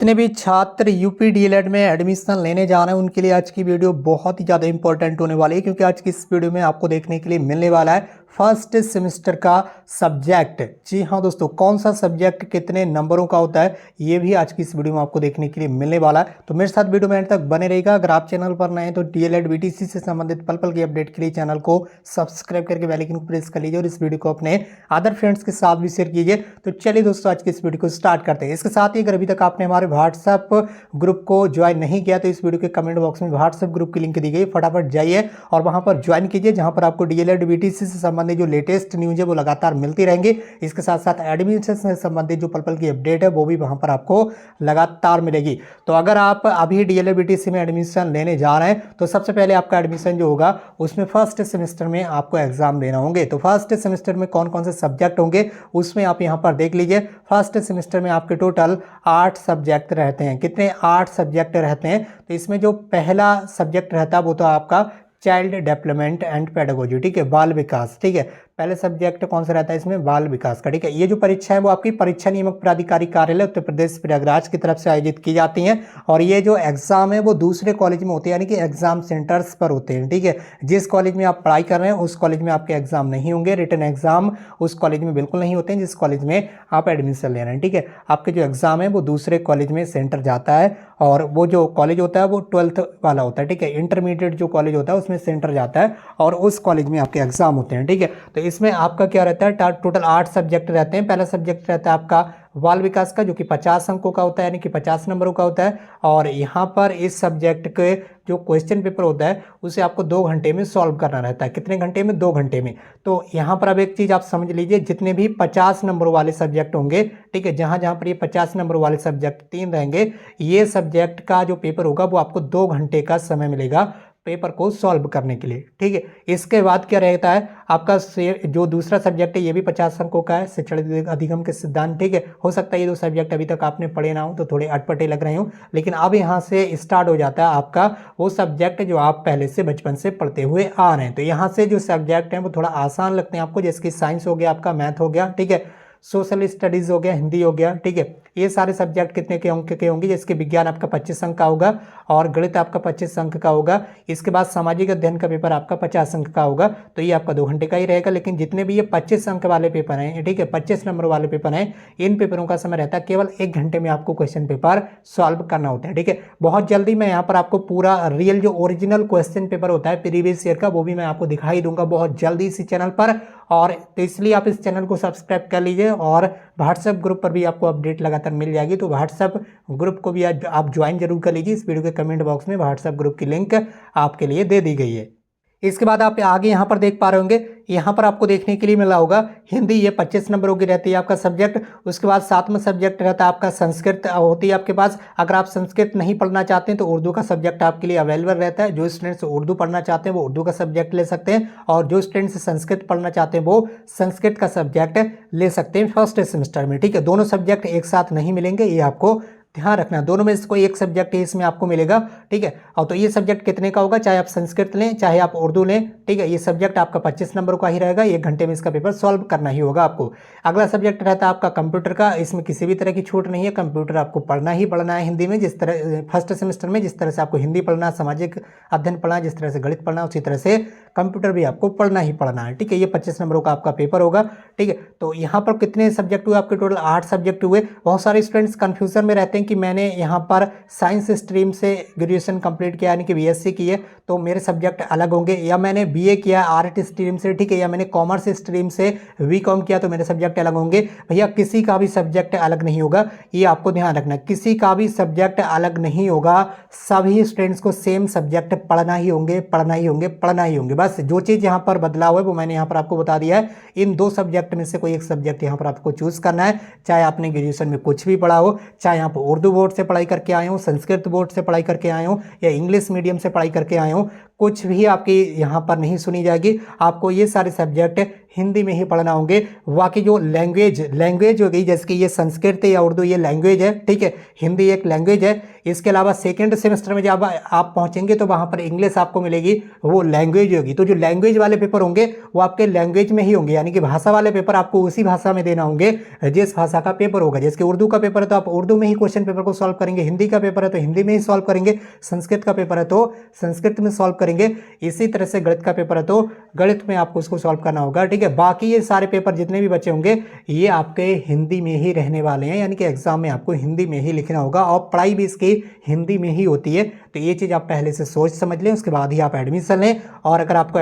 जितने भी छात्र यूपी डीएलएड में एडमिशन लेने जा रहे हैं उनके लिए आज की वीडियो बहुत ही ज़्यादा इंपॉर्टेंट होने वाली है, क्योंकि आज की इस वीडियो में आपको देखने के लिए मिलने वाला है फर्स्ट सेमेस्टर का सब्जेक्ट। जी हाँ दोस्तों, कौन सा सब्जेक्ट कितने नंबरों का होता है ये भी आज की इस वीडियो में आपको देखने के लिए मिलने वाला है। तो मेरे साथ वीडियो में एंड तक बने रहेगा। अगर आप चैनल पर नए हैं तो डीएलएड बीटीसी से संबंधित पल पल की अपडेट के लिए चैनल को सब्सक्राइब करके बेल आइकन को प्रेस कर लीजिए और इस वीडियो को अपने अदर फ्रेंड्स के साथ भी शेयर कीजिए। तो चलिए दोस्तों, आज की इस वीडियो को स्टार्ट करते हैं। इसके साथ ही अगर अभी तक आपने हमारे व्हाट्सएप ग्रुप को ज्वाइन नहीं किया तो इस वीडियो के कमेंट बॉक्स में व्हाट्सएप ग्रुप की लिंक दी गई, फटाफट जाइए और वहां पर ज्वाइन कीजिए, जहां पर आपको डीएलएड बीटीसी से संबंधित जो लेटेस्ट न्यूज है वो लगातार मिलती रहेंगी। इसके साथ साथ एडमिशन से संबंधित जो पल पल की अपडेट है वो भी वहां पर आपको लगातार मिलेगी। तो अगर आप अभी डीएलएड बीटीसी में एडमिशन लेने जा रहे हैं तो सबसे पहले आपका एडमिशन जो होगा उसमें फर्स्ट सेमेस्टर में आपको एग्जाम देना होंगे। तो फर्स्ट सेमेस्टर में कौन कौन से सब्जेक्ट होंगे उसमें आप यहां पर देख लीजिए। फर्स्ट सेमेस्टर में आपके टोटल 8 सब्जेक्ट रहते हैं। कितने? 8 सब्जेक्ट रहते हैं। तो इसमें जो पहला सब्जेक्ट रहता है वो तो आपका चाइल्ड डेवलपमेंट एंड पेडागोजी, ठीक है, बाल विकास। ठीक है, पहले सब्जेक्ट कौन सा रहता है इसमें? बाल विकास का। ठीक है, ये जो परीक्षा है वो आपकी परीक्षा नियामक प्राधिकारी कार्यालय उत्तर प्रदेश प्रयागराज की तरफ से आयोजित की जाती हैं और ये जो एग्जाम है वो दूसरे कॉलेज में होते हैं, यानी कि एग्जाम सेंटर्स पर होते हैं। ठीक है, जिस कॉलेज में आप पढ़ाई कर रहे हैं उस कॉलेज में आपके एग्जाम नहीं होंगे, रिटन एग्जाम उस कॉलेज में बिल्कुल नहीं होते हैं जिस कॉलेज में आप एडमिशन ले रहे हैं। ठीक है, आपके जो एग्जाम है वो दूसरे कॉलेज में सेंटर जाता है और वो जो कॉलेज होता है वो 12th वाला होता है। ठीक है, इंटरमीडिएट जो कॉलेज होता है उसमें सेंटर जाता है और उस कॉलेज में आपके एग्जाम होते हैं। ठीक है, तो इसमें आपका क्या रहता है? टोटल 8 सब्जेक्ट रहते हैं। पहला सब्जेक्ट रहता है आपका बाल विकास का, जो कि 50 अंकों का होता है, यानी कि 50 नंबरों का होता है। और यहाँ पर इस सब्जेक्ट के जो क्वेश्चन पेपर होता है उसे आपको 2 घंटे में सॉल्व करना रहता है। कितने घंटे में? 2 घंटे में। तो यहाँ पर अब एक चीज़ आप समझ लीजिए, जितने भी 50 नंबर वाले सब्जेक्ट होंगे, ठीक है, जहाँ जहाँ पर ये 50 नंबर वाले सब्जेक्ट 3 रहेंगे, ये सब्जेक्ट का जो पेपर होगा वो आपको 2 घंटे का समय मिलेगा पेपर को सॉल्व करने के लिए। ठीक है, इसके बाद क्या रहता है आपका जो दूसरा सब्जेक्ट है ये भी 50 अंकों का है, शिक्षण अधिगम के सिद्धांत। ठीक है, हो सकता है ये 2 सब्जेक्ट अभी तक आपने पढ़े ना हो तो थोड़े अटपटे लग रहे हो, लेकिन अब यहाँ से स्टार्ट हो जाता है आपका वो सब्जेक्ट जो आप पहले से बचपन से पढ़ते हुए आ रहे हैं। तो यहाँ से जो सब्जेक्ट हैं वो थोड़ा आसान लगते हैं आपको, जैसे कि साइंस हो गया, आपका मैथ हो गया, ठीक है, सोशल स्टडीज हो गया, हिंदी हो गया। ठीक है, ये सारे सब्जेक्ट कितने के अंक के होंगे? जैसे विज्ञान आपका 25 अंक का होगा और गणित आपका 25 अंक का होगा। इसके बाद सामाजिक अध्ययन का पेपर आपका 50 अंक का होगा। तो ये आपका 2 घंटे का ही रहेगा। लेकिन जितने भी ये 25 अंक वाले पेपर हैं, ठीक है, 25 नंबर वाले पेपर हैं, इन पेपरों का समय रहता है केवल 1 घंटे में आपको क्वेश्चन पेपर सॉल्व करना होता है। ठीक है, बहुत जल्दी मैं यहाँ पर आपको पूरा रियल जो ओरिजिनल क्वेश्चन पेपर होता है प्रीवियस ईयर का वो भी मैं आपको दिखाई दूंगा बहुत जल्दी इसी चैनल पर। और तो इसलिए आप इस चैनल को सब्सक्राइब कर लीजिए और व्हाट्सएप ग्रुप पर भी आपको अपडेट लगातार मिल जाएगी। तो व्हाट्सएप ग्रुप को भी आप ज्वाइन जरूर कर लीजिए। इस वीडियो के कमेंट बॉक्स में व्हाट्सएप ग्रुप की लिंक आपके लिए दे दी गई है। इसके बाद आप आगे यहाँ पर देख पा रहे होंगे, यहाँ पर आपको देखने के लिए मिला होगा हिंदी, ये 25 नंबरों की रहती है आपका सब्जेक्ट। उसके बाद 7वां सब्जेक्ट रहता है आपका संस्कृत होती है आपके पास। अगर आप संस्कृत नहीं पढ़ना चाहते हैं तो उर्दू का सब्जेक्ट आपके लिए अवेलेबल रहता है। जो स्टूडेंट्स उर्दू पढ़ना चाहते हैं वो उर्दू का सब्जेक्ट ले सकते हैं और जो स्टूडेंट्स संस्कृत पढ़ना चाहते हैं वो संस्कृत का सब्जेक्ट ले सकते हैं फर्स्ट सेमेस्टर में। ठीक है, दोनों सब्जेक्ट एक साथ नहीं मिलेंगे, ये आपको ध्यान रखना। दोनों में से कोई एक सब्जेक्ट ही इसमें आपको मिलेगा। ठीक है, और तो ये सब्जेक्ट कितने का होगा? चाहे आप संस्कृत लें चाहे आप उर्दू लें, ठीक है, ये सब्जेक्ट आपका 25 नंबर का ही रहेगा। 1 घंटे में इसका पेपर सॉल्व करना ही होगा आपको। अगला सब्जेक्ट रहता है आपका कंप्यूटर का। इसमें किसी भी तरह की छूट नहीं है, कंप्यूटर आपको पढ़ना ही पढ़ना है हिंदी में। जिस तरह फर्स्ट सेमेस्टर में जिस तरह से आपको हिंदी पढ़ना, सामाजिक अध्ययन पढ़ना, जिस तरह से गणित पढ़ना, उसी तरह से कंप्यूटर भी आपको पढ़ना ही पढ़ना है। ठीक है, ये 25 नंबरों का आपका पेपर होगा। ठीक है, तो यहाँ पर कितने सब्जेक्ट हुए आपके? टोटल 8 सब्जेक्ट हुए। बहुत सारे स्टूडेंट्स कंफ्यूजन में रहते हैं कि मैंने यहाँ पर साइंस स्ट्रीम से ग्रेजुएशन कंप्लीट किया यानी कि बीएससी की है तो मेरे सब्जेक्ट अलग होंगे, या मैंने बीए किया आर्ट स्ट्रीम से, ठीक है, या मैंने कॉमर्स स्ट्रीम से बीकॉम किया तो मेरे सब्जेक्ट अलग होंगे। भैया किसी का भी सब्जेक्ट अलग नहीं होगा, ये आपको ध्यान रखना। किसी का भी सब्जेक्ट अलग नहीं होगा, सभी स्टूडेंट्स को सेम सब्जेक्ट पढ़ना ही होंगे, पढ़ना ही होंगे, पढ़ना ही होंगे। बस जो चीज़ यहाँ पर बदलाव है वो मैंने यहाँ पर आपको बता दिया है। इन 2 सब्जेक्ट में से कोई एक सब्जेक्ट यहाँ पर आपको चूज करना है, चाहे आपने ग्रेजुएशन में कुछ भी पढ़ा हो, चाहे आप उर्दू बोर्ड से पढ़ाई करके आए हो, संस्कृत बोर्ड से पढ़ाई करके आए हो या इंग्लिश मीडियम से पढ़ाई करके आए हो, कुछ भी आपकी यहाँ पर नहीं सुनी जाएगी। आपको ये सारे सब्जेक्ट हिंदी में ही पढ़ना होंगे। बाकी जो लैंग्वेज हो गई, जैसे कि ये संस्कृत या उर्दू ये लैंग्वेज है, ठीक है, हिंदी एक लैंग्वेज है। इसके अलावा सेकेंड सेमेस्टर में जब आप पहुंचेंगे तो वहां पर इंग्लिश आपको मिलेगी, वो लैंग्वेज होगी। तो जो लैंग्वेज वाले पेपर होंगे वो आपके लैंग्वेज में ही होंगे, यानी कि भाषा वाले पेपर आपको उसी भाषा में देना होंगे जिस भाषा का पेपर होगा। जैसे कि उर्दू का पेपर है तो आप उर्दू में ही क्वेश्चन पेपर को सॉल्व करेंगे, हिंदी का पेपर है तो हिंदी में ही सॉल्व करेंगे, संस्कृत का पेपर है तो संस्कृत में सॉल्व करेंगे। इसी तरह से गणित का पेपर है तो गणित में आपको उसको सॉल्व करना होगा, ठीक है। बाकी ये सारे पेपर जितने भी बचे होंगे ये आपके हिंदी में ही रहने वाले हैं, यानी कि एग्जाम में आपको हिंदी में ही लिखना होगा और पढ़ाई भी इसकी हिंदी में ही होती है। तो ये चीज़ आप पहले से सोच समझ लें, उसके बाद ही आप एडमिशन लें। और अगर आपको